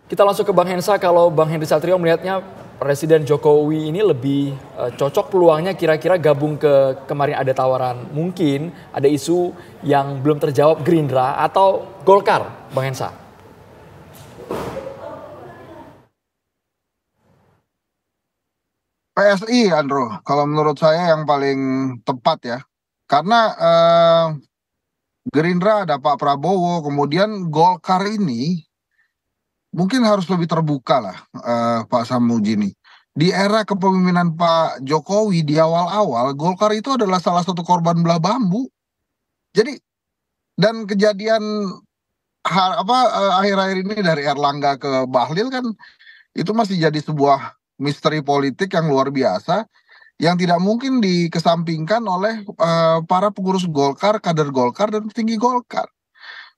Kita langsung ke Bang Hensa, kalau Bang Henry Satrio melihatnya Presiden Jokowi ini lebih cocok peluangnya kira-kira gabung kemarin ada tawaran, mungkin ada isu yang belum terjawab Gerindra atau Golkar, Bang Hensa? PSI, Andro, kalau menurut saya yang paling tepat ya. Karena Gerindra ada Pak Prabowo, kemudian Golkar ini mungkin harus lebih terbuka lah, Pak Samudjini. Di era kepemimpinan Pak Jokowi di awal-awal, Golkar itu adalah salah satu korban belah bambu. Jadi dan kejadian akhir-akhir ini dari Erlangga ke Bahlil kan itu masih jadi sebuah misteri politik yang luar biasa yang tidak mungkin dikesampingkan oleh para pengurus Golkar, kader Golkar, dan petinggi Golkar.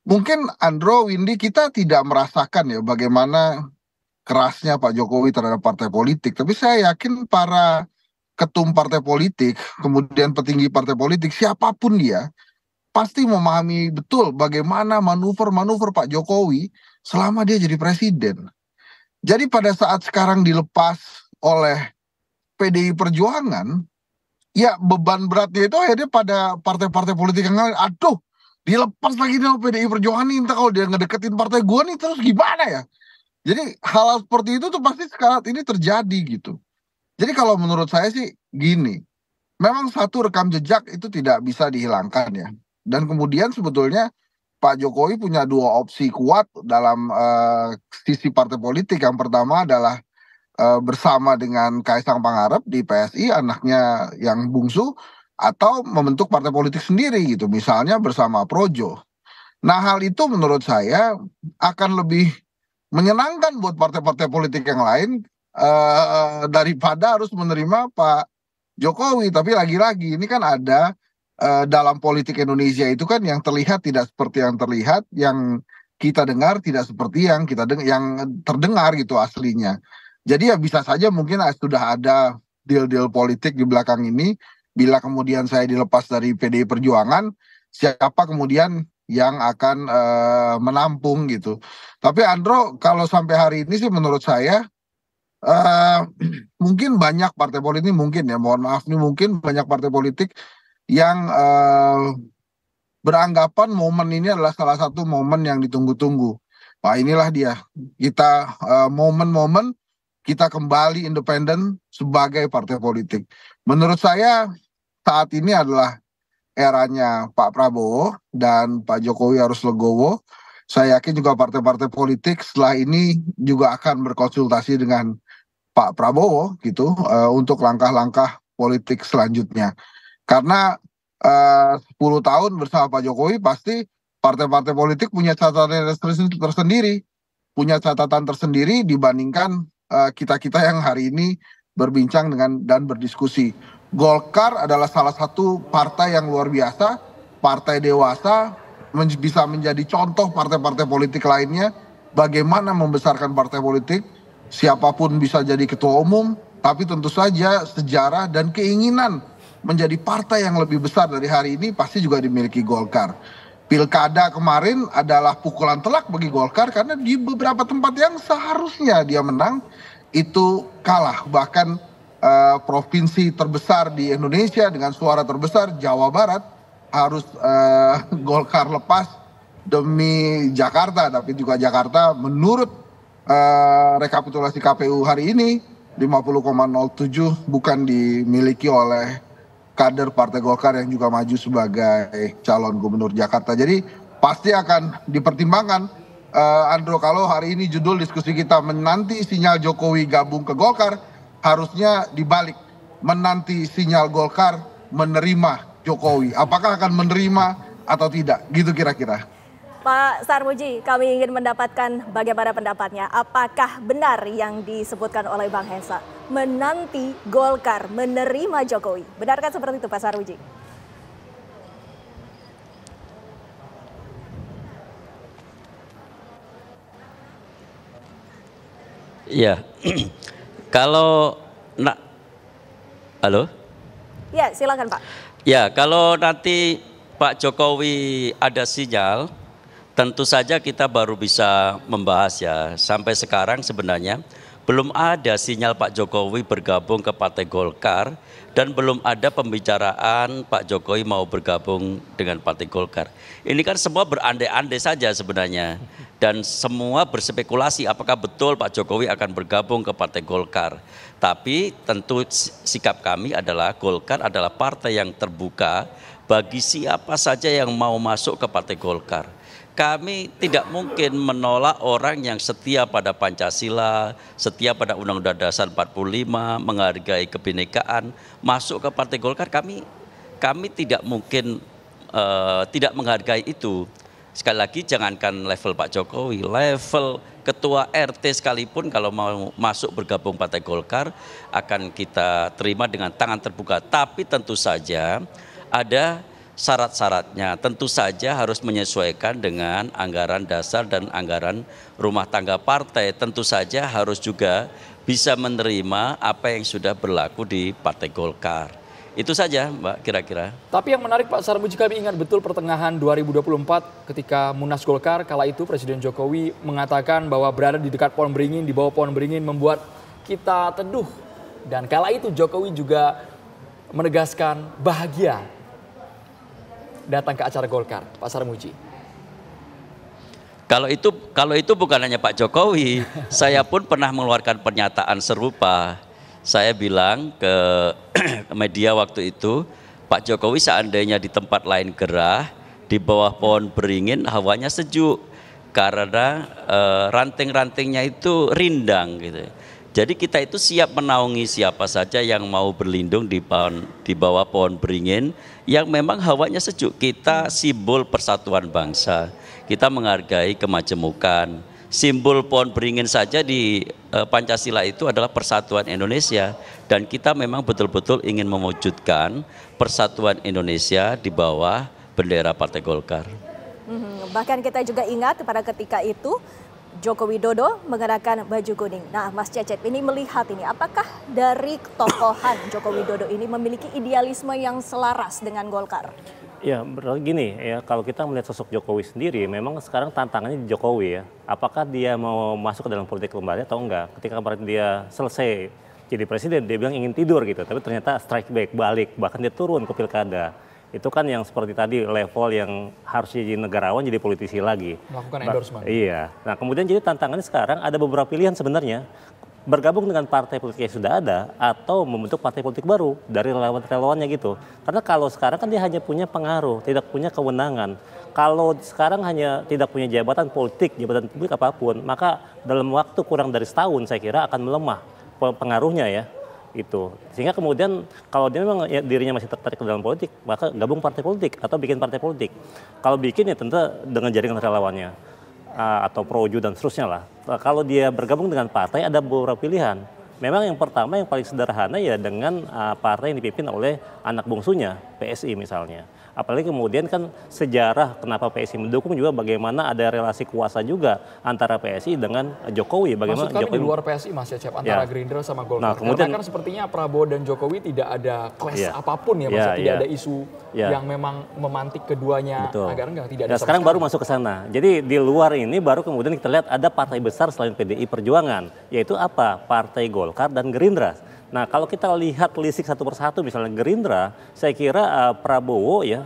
Mungkin Andro, Windy, kita tidak merasakan ya bagaimana kerasnya Pak Jokowi terhadap partai politik. Tapi saya yakin para ketum partai politik, kemudian petinggi partai politik, siapapun dia, pasti memahami betul bagaimana manuver-manuver Pak Jokowi selama dia jadi presiden. Jadi pada saat sekarang dilepas oleh PDI Perjuangan, ya beban beratnya itu akhirnya pada partai-partai politik yang lain. Aduh, dilepas lagi nih PDI Perjuangan nih, entah kalau dia ngedeketin partai gue nih terus gimana ya. Jadi hal seperti itu tuh pasti sekarang ini terjadi gitu. Jadi kalau menurut saya sih gini, memang satu rekam jejak itu tidak bisa dihilangkan ya. Dan kemudian sebetulnya Pak Jokowi punya dua opsi kuat dalam sisi partai politik. Yang pertama adalah bersama dengan Kaisang Pangarep di PSI, anaknya yang bungsu, atau membentuk partai politik sendiri gitu, misalnya bersama Projo. Nah, hal itu menurut saya akan lebih menyenangkan buat partai-partai politik yang lain daripada harus menerima Pak Jokowi. Tapi lagi-lagi ini kan ada dalam politik Indonesia itu kan yang terlihat tidak seperti yang terlihat, yang kita dengar tidak seperti yang yang terdengar gitu aslinya. Jadi ya bisa saja mungkin sudah ada deal-deal politik di belakang ini. Bila kemudian saya dilepas dari PDI Perjuangan, siapa kemudian yang akan menampung gitu. Tapi Andro, kalau sampai hari ini sih menurut saya eh mungkin banyak partai politik, mungkin ya, mohon maaf nih, mungkin banyak partai politik yang beranggapan momen ini adalah salah satu momen yang ditunggu-tunggu. Wah, inilah dia. Kita momen-momen kita kembali independen sebagai partai politik. Menurut saya saat ini adalah eranya Pak Prabowo dan Pak Jokowi harus legowo. Saya yakin juga partai-partai politik setelah ini juga akan berkonsultasi dengan Pak Prabowo gitu untuk langkah-langkah politik selanjutnya. Karena 10 tahun bersama Pak Jokowi pasti partai-partai politik punya catatan tersendiri, punya catatan tersendiri dibandingkan kita-kita yang hari ini berbincang dengan dan berdiskusi. Golkar adalah salah satu partai yang luar biasa, partai dewasa, bisa menjadi contoh partai-partai politik lainnya, bagaimana membesarkan partai politik, siapapun bisa jadi ketua umum, tapi tentu saja sejarah dan keinginan menjadi partai yang lebih besar dari hari ini pasti juga dimiliki Golkar. Pilkada kemarin adalah pukulan telak bagi Golkar karena di beberapa tempat yang seharusnya dia menang itu kalah. Bahkan provinsi terbesar di Indonesia dengan suara terbesar, Jawa Barat, harus Golkar lepas demi Jakarta. Tapi juga Jakarta menurut rekapitulasi KPU hari ini 50,07 bukan dimiliki oleh kader Partai Golkar yang juga maju sebagai calon gubernur Jakarta. Jadi pasti akan dipertimbangkan, Andro, kalau hari ini judul diskusi kita menanti sinyal Jokowi gabung ke Golkar, harusnya dibalik, menanti sinyal Golkar menerima Jokowi. Apakah akan menerima atau tidak? Gitu kira-kira. Pak Sarmuji, kami ingin mendapatkan bagaimana pendapatnya. Apakah benar yang disebutkan oleh Bang Hensa? Menanti Golkar menerima Jokowi. Benarkah seperti itu Pak Sarmuji? Iya, kalau halo? Ya, silakan Pak. Ya, kalau nanti Pak Jokowi ada sinyal, tentu saja kita baru bisa membahas ya. Sampai sekarang sebenarnya belum ada sinyal Pak Jokowi bergabung ke Partai Golkar dan belum ada pembicaraan Pak Jokowi mau bergabung dengan Partai Golkar. Ini kan semua berandai-andai saja sebenarnya dan semua berspekulasi apakah betul Pak Jokowi akan bergabung ke Partai Golkar. Tapi tentu sikap kami adalah Golkar adalah partai yang terbuka bagi siapa saja yang mau masuk ke Partai Golkar. Kami tidak mungkin menolak orang yang setia pada Pancasila, setia pada Undang-Undang Dasar 45, menghargai kebinekaan, masuk ke Partai Golkar. Kami tidak mungkin tidak menghargai itu. Sekali lagi jangankan level Pak Jokowi, level ketua RT sekalipun kalau mau masuk bergabung Partai Golkar akan kita terima dengan tangan terbuka. Tapi tentu saja ada syarat-syaratnya, tentu saja harus menyesuaikan dengan anggaran dasar dan anggaran rumah tangga partai. Tentu saja harus juga bisa menerima apa yang sudah berlaku di Partai Golkar. Itu saja Mbak kira-kira. Tapi yang menarik Pak Sarmuji, kami ingat betul pertengahan 2024 ketika Munas Golkar, kala itu Presiden Jokowi mengatakan bahwa berada di dekat Pohon Beringin, di bawah Pohon Beringin membuat kita teduh. Dan kala itu Jokowi juga menegaskan bahagia datang ke acara Golkar, Pak Sarmuji. Kalau itu bukan hanya Pak Jokowi, saya pun pernah mengeluarkan pernyataan serupa. Saya bilang ke media waktu itu, Pak Jokowi seandainya di tempat lain gerah, di bawah pohon beringin hawanya sejuk karena ranting-rantingnya itu rindang gitu. Jadi kita itu siap menaungi siapa saja yang mau berlindung di bawah pohon beringin yang memang hawanya sejuk. Kita simbol persatuan bangsa, kita menghargai kemajemukan. Simbol pohon beringin saja di Pancasila itu adalah persatuan Indonesia. Dan kita memang betul-betul ingin mewujudkan persatuan Indonesia di bawah bendera Partai Golkar. Bahkan kita juga ingat pada ketika itu Joko Widodo mengenakan baju kuning. Nah, Mas Cecep ini melihat ini, apakah dari tokohan Joko Widodo ini memiliki idealisme yang selaras dengan Golkar? Ya, berarti gini ya, kalau kita melihat sosok Jokowi sendiri, memang sekarang tantangannya di Jokowi ya. Apakah dia mau masuk ke dalam politik kembali atau enggak? Ketika kemarin dia selesai jadi presiden, dia bilang ingin tidur gitu, tapi ternyata strike back, balik, bahkan dia turun ke pilkada. Itu kan yang seperti tadi level yang harus jadi negarawan jadi politisi lagi. Melakukan endorsement. Iya. Nah kemudian jadi tantangannya sekarang ada beberapa pilihan sebenarnya. Bergabung dengan partai politik yang sudah ada atau membentuk partai politik baru dari relawan-relawannya gitu. Karena kalau sekarang kan dia hanya punya pengaruh, tidak punya kewenangan. Kalau sekarang hanya tidak punya jabatan politik, jabatan publik apapun, maka dalam waktu kurang dari setahun saya kira akan melemah pengaruhnya ya. Itu sehingga kemudian kalau dia memang ya, dirinya masih tertarik ke dalam politik, maka gabung partai politik atau bikin partai politik. Kalau bikin ya tentu dengan jaringan relawannya atau proju dan seterusnya lah. Kalau dia bergabung dengan partai ada beberapa pilihan. Memang yang pertama yang paling sederhana ya dengan partai yang dipimpin oleh anak bungsunya PSI misalnya. Apalagi kemudian kan sejarah kenapa PSI mendukung juga bagaimana ada relasi kuasa juga antara PSI dengan Jokowi. Bagaimana maksud kami Jokowi di luar PSI Mas Cecep, antara Gerindra sama Golkar. Nah, kemudian, karena kan sepertinya Prabowo dan Jokowi tidak ada clash apapun ya, maksudnya tidak ada isu yang memang memantik keduanya agar enggak tidak ada. Nah, sekarang baru masuk ke sana. Jadi di luar ini baru kemudian kita lihat ada partai besar selain PDI Perjuangan, yaitu apa? Partai Golkar dan Gerindra. Nah kalau kita lihat lisik satu persatu misalnya Gerindra, saya kira Prabowo ya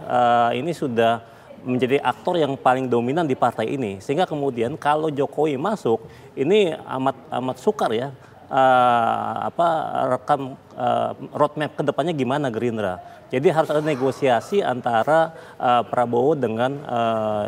ini sudah menjadi aktor yang paling dominan di partai ini. Sehingga kemudian kalau Jokowi masuk ini amat sukar ya rekam roadmap kedepannya gimana Gerindra. Jadi harus ada negosiasi antara Prabowo dengan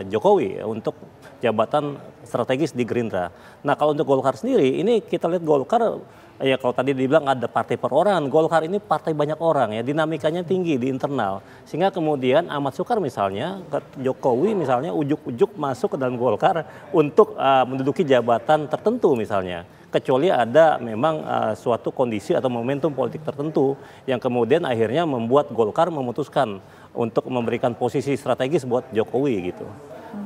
Jokowi untuk jabatan strategis di Gerindra. Nah kalau untuk Golkar sendiri ini kita lihat Golkar ya kalau tadi dibilang ada partai perorangan, Golkar ini partai banyak orang ya, dinamikanya tinggi di internal. Sehingga kemudian Ahmad Sukar misalnya, Jokowi misalnya ujuk-ujuk masuk ke dalam Golkar untuk menduduki jabatan tertentu misalnya. Kecuali ada memang suatu kondisi atau momentum politik tertentu yang kemudian akhirnya membuat Golkar memutuskan untuk memberikan posisi strategis buat Jokowi gitu.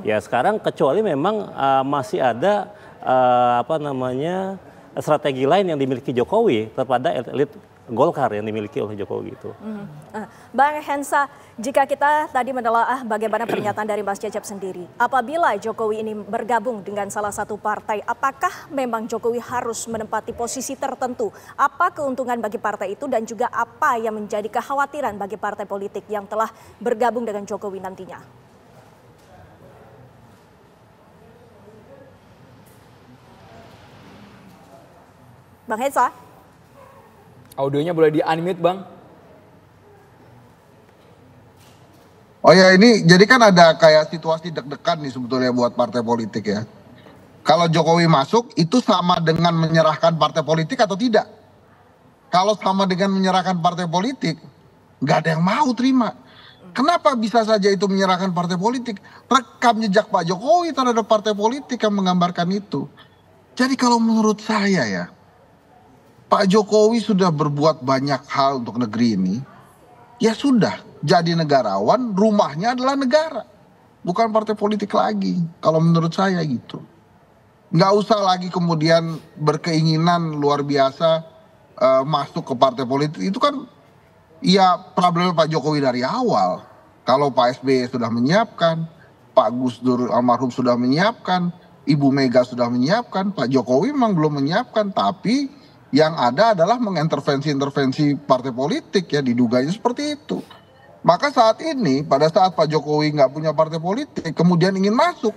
Ya sekarang kecuali memang masih ada strategi lain yang dimiliki Jokowi kepada elit Golkar yang dimiliki oleh Jokowi itu. Bang Hensa, jika kita tadi menelaah bagaimana pernyataan dari Mas Cecep sendiri, apabila Jokowi ini bergabung dengan salah satu partai, apakah memang Jokowi harus menempati posisi tertentu? Apa keuntungan bagi partai itu dan juga apa yang menjadi kekhawatiran bagi partai politik yang telah bergabung dengan Jokowi nantinya? Bang Hensa? Audionya boleh di-unmute, Bang. Oh ya, ini jadi kan ada kayak situasi deg-degan nih sebetulnya buat partai politik ya. Kalau Jokowi masuk itu sama dengan menyerahkan partai politik atau tidak? Kalau sama dengan menyerahkan partai politik, nggak ada yang mau terima. Kenapa bisa saja itu menyerahkan partai politik? Rekam jejak Pak Jokowi terhadap partai politik yang menggambarkan itu. Jadi kalau menurut saya ya, Pak Jokowi sudah berbuat banyak hal untuk negeri ini. Ya sudah, jadi negarawan, rumahnya adalah negara. Bukan partai politik lagi, kalau menurut saya gitu. Nggak usah lagi kemudian berkeinginan luar biasa masuk ke partai politik. Itu kan ya problem Pak Jokowi dari awal. Kalau Pak SBY sudah menyiapkan, Pak Gus Dur almarhum sudah menyiapkan, Ibu Mega sudah menyiapkan, Pak Jokowi memang belum menyiapkan, tapi yang ada adalah mengintervensi partai politik ya, diduganya seperti itu. Maka saat ini pada saat Pak Jokowi nggak punya partai politik kemudian ingin masuk,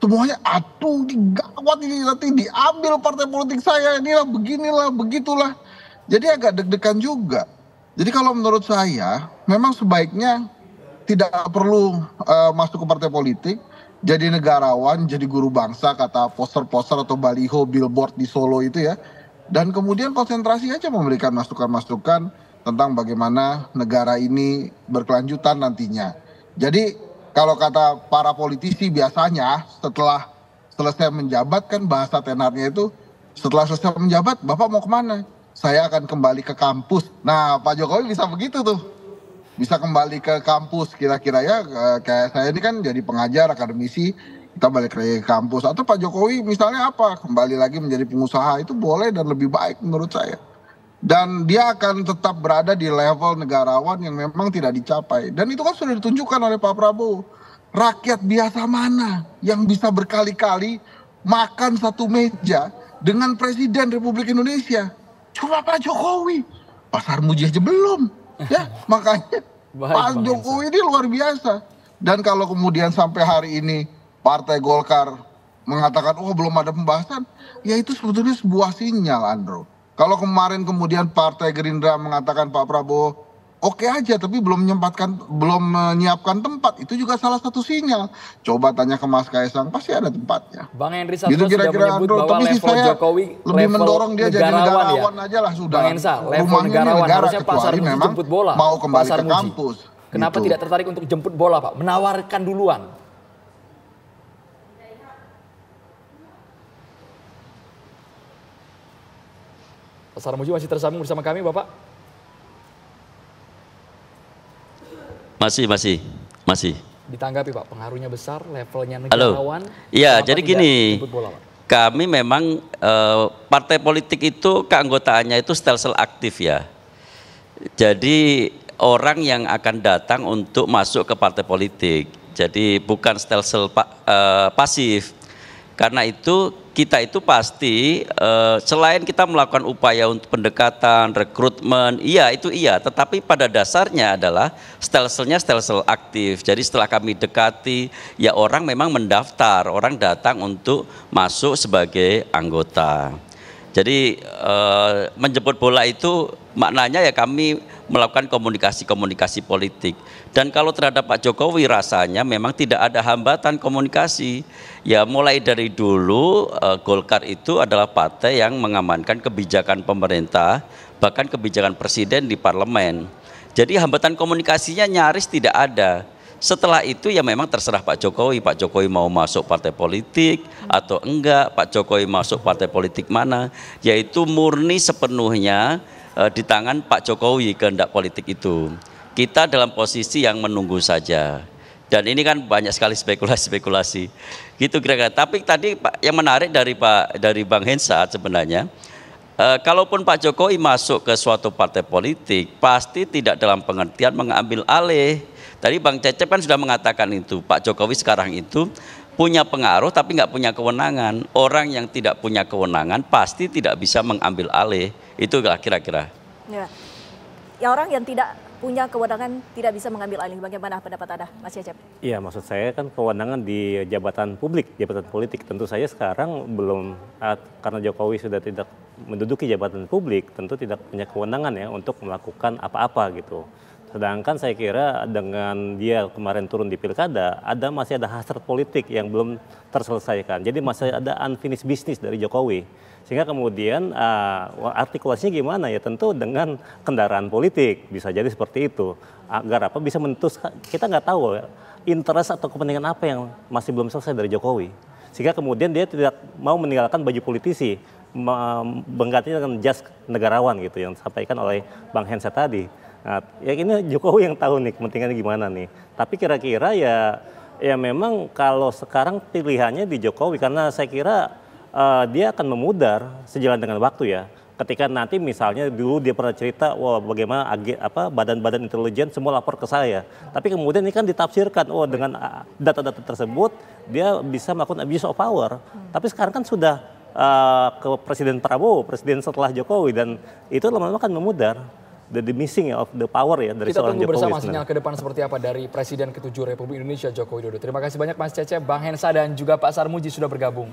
semuanya aduh gawat ini, nanti diambil partai politik saya, inilah beginilah begitulah. Jadi agak deg-degan juga. Jadi kalau menurut saya memang sebaiknya tidak perlu masuk ke partai politik, jadi negarawan, jadi guru bangsa kata poster-poster atau baliho billboard di Solo itu ya. Dan kemudian konsentrasi aja memberikan masukan-masukan tentang bagaimana negara ini berkelanjutan nantinya. Jadi kalau kata para politisi biasanya setelah selesai menjabat kan bahasa tenarnya itu setelah selesai menjabat Bapak mau kemana? Saya akan kembali ke kampus. Nah Pak Jokowi bisa begitu tuh. Bisa kembali ke kampus kira-kira ya, kayak saya ini kan jadi pengajar, akademisi, kita balik lagi ke kampus. Atau Pak Jokowi misalnya apa, kembali lagi menjadi pengusaha, itu boleh dan lebih baik menurut saya. Dan dia akan tetap berada di level negarawan yang memang tidak dicapai. Dan itu kan sudah ditunjukkan oleh Pak Prabowo. Rakyat biasa mana yang bisa berkali-kali makan satu meja dengan Presiden Republik Indonesia? Cuma Pak Jokowi. Pak Sarmuji aja belum. Ya, makanya Pak Jokowi ini luar biasa. Dan kalau kemudian sampai hari ini Partai Golkar mengatakan oh belum ada pembahasan, ya itu sebetulnya sebuah sinyal, Andro. Kalau kemarin kemudian Partai Gerindra mengatakan Pak Prabowo oke aja tapi belum menyiapkan tempat, itu juga salah satu sinyal. Coba tanya ke Mas Kaisang, pasti ada tempatnya. Bang Henry Satrio gitu kira-kira, sudah menyebut Andro. bahwa Tapi level saya Jokowi lebih mendorong dia jadi negarawan ya? aja lah sudah. Bang Hensa, level Rumahnya negarawan negara, harusnya Pak kecuali Sarmuji memang jemput bola. mau kembali Pak ke kampus. Kenapa gitu. tidak tertarik untuk jemput bola Pak? Menawarkan duluan. Pak Sarmuji masih tersambung bersama kami Bapak? Masih. Ditanggapi Pak, pengaruhnya besar, levelnya Halo. negarawan. Iya, jadi gini, jemput bola, Pak? kami memang partai politik itu keanggotaannya itu stelsel aktif ya. Jadi orang yang akan datang untuk masuk ke partai politik, jadi bukan stelsel pasif. Karena itu kita itu pasti selain kita melakukan upaya untuk pendekatan, rekrutmen, iya, tetapi pada dasarnya adalah stelselnya stelsel aktif. Jadi setelah kami dekati, ya orang memang mendaftar, orang datang untuk masuk sebagai anggota. Jadi menjemput bola itu maknanya ya kami melakukan komunikasi politik. Dan kalau terhadap Pak Jokowi rasanya memang tidak ada hambatan komunikasi. Ya mulai dari dulu Golkar itu adalah partai yang mengamankan kebijakan pemerintah, bahkan kebijakan presiden di parlemen. Jadi hambatan komunikasinya nyaris tidak ada. Setelah itu ya memang terserah Pak Jokowi mau masuk partai politik atau enggak, Pak Jokowi masuk partai politik mana, yaitu murni sepenuhnya di tangan Pak Jokowi kehendak politik itu. Kita dalam posisi yang menunggu saja. Dan ini kan banyak sekali spekulasi. Gitu kira-kira. Tapi tadi Pak yang menarik dari Bang Hensa sebenarnya Kalaupun Pak Jokowi masuk ke suatu partai politik, pasti tidak dalam pengertian mengambil alih. Tadi Bang Cecep kan sudah mengatakan itu, Pak Jokowi sekarang itu punya pengaruh tapi nggak punya kewenangan. Orang yang tidak punya kewenangan pasti tidak bisa mengambil alih. Itulah kira-kira. Ya, orang yang tidak punya kewenangan tidak bisa mengambil alih. Bagaimana pendapat Anda, Mas Cecep? Iya, maksud saya kan kewenangan di jabatan publik, jabatan politik. Tentu saja sekarang belum, karena Jokowi sudah tidak menduduki jabatan publik, tentu tidak punya kewenangan ya untuk melakukan apa-apa gitu. Sedangkan saya kira dengan dia kemarin turun di pilkada, masih ada hasrat politik yang belum terselesaikan. Jadi masih ada unfinished business dari Jokowi. Sehingga kemudian artikulasinya gimana ya, tentu dengan kendaraan politik, bisa jadi seperti itu. Agar apa, bisa menentukan, kita nggak tahu ya, interest atau kepentingan apa yang masih belum selesai dari Jokowi. Sehingga kemudian dia tidak mau meninggalkan baju politisi, menggantinya dengan jas negarawan gitu yang disampaikan oleh Bang Hensa tadi. Nah, ya ini Jokowi yang tahu nih kepentingannya gimana nih. Tapi kira-kira ya memang kalau sekarang pilihannya di Jokowi, karena saya kira dia akan memudar sejalan dengan waktu ya. Ketika nanti misalnya dulu dia pernah cerita, wah bagaimana badan-badan intelijen semua lapor ke saya. Tapi kemudian ini kan ditafsirkan, dengan data-data tersebut dia bisa melakukan abuse of power. Tapi sekarang kan sudah ke Presiden Prabowo, presiden setelah Jokowi, dan itu lama-lama kan memudar. The missing of the power ya dari seorang Jokowi. Kita tunggu bersama sinyal ke depan seperti apa dari Presiden ke-7 Republik Indonesia Joko Widodo. Terima kasih banyak Mas Cecep, Bang Hensa dan juga Pak Sarmuji sudah bergabung.